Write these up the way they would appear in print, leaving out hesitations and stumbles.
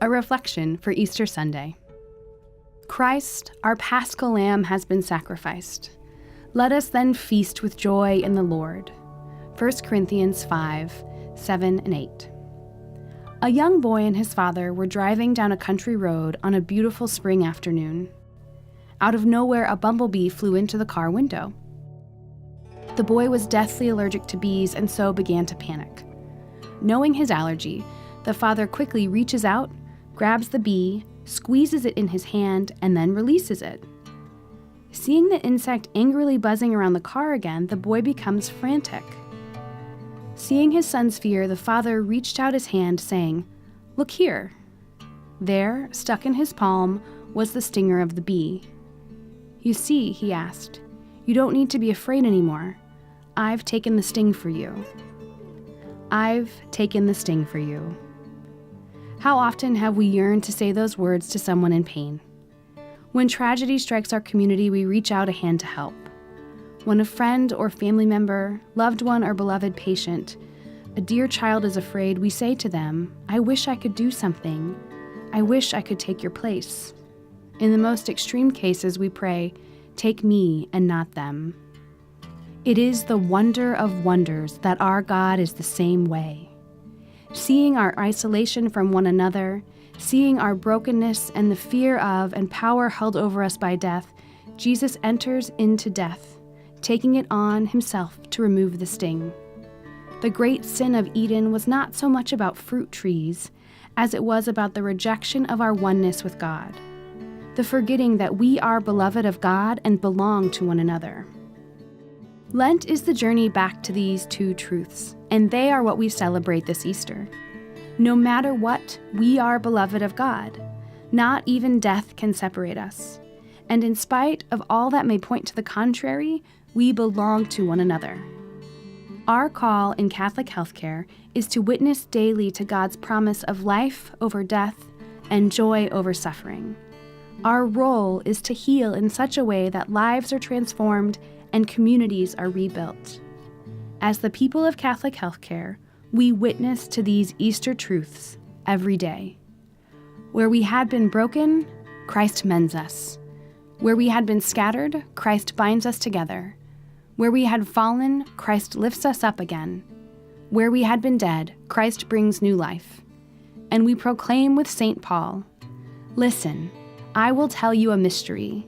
A reflection for Easter Sunday. Christ, our Paschal Lamb, has been sacrificed. Let us then feast with joy in the Lord. 1 Corinthians 5, 7 and 8. A young boy and his father were driving down a country road on a beautiful spring afternoon. Out of nowhere, a bumblebee flew into the car window. The boy was deathly allergic to bees and so began to panic. Knowing his allergy, the father quickly reaches out, grabs the bee, squeezes it in his hand, and then releases it. Seeing the insect angrily buzzing around the car again, the boy becomes frantic. Seeing his son's fear, the father reached out his hand, saying, "Look here." There, stuck in his palm, was the stinger of the bee. "You see," he asked, "you don't need to be afraid anymore. I've taken the sting for you." I've taken the sting for you. How often have we yearned to say those words to someone in pain? When tragedy strikes our community, we reach out a hand to help. When a friend or family member, loved one or beloved patient, a dear child is afraid, we say to them, "I wish I could do something. I wish I could take your place." In the most extreme cases, we pray, "Take me and not them." It is the wonder of wonders that our God is the same way. Seeing our isolation from one another, seeing our brokenness and the fear of and power held over us by death, Jesus enters into death, taking it on himself to remove the sting. The great sin of Eden was not so much about fruit trees as it was about the rejection of our oneness with God, the forgetting that we are beloved of God and belong to one another. Lent is the journey back to these two truths, and they are what we celebrate this Easter. No matter what, we are beloved of God. Not even death can separate us. And in spite of all that may point to the contrary, we belong to one another. Our call in Catholic healthcare is to witness daily to God's promise of life over death and joy over suffering. Our role is to heal in such a way that lives are transformed and communities are rebuilt. As the people of Catholic healthcare, we witness to these Easter truths every day. Where we had been broken, Christ mends us. Where we had been scattered, Christ binds us together. Where we had fallen, Christ lifts us up again. Where we had been dead, Christ brings new life. And we proclaim with St. Paul, "Listen, I will tell you a mystery.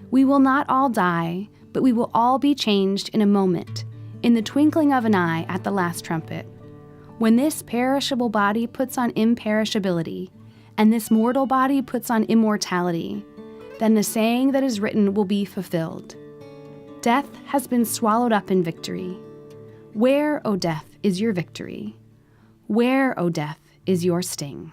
We will not all die, but we will all be changed in a moment, in the twinkling of an eye at the last trumpet. When this perishable body puts on imperishability, and this mortal body puts on immortality, then the saying that is written will be fulfilled. Death has been swallowed up in victory. Where, O death, is your victory? Where, O death, is your sting?"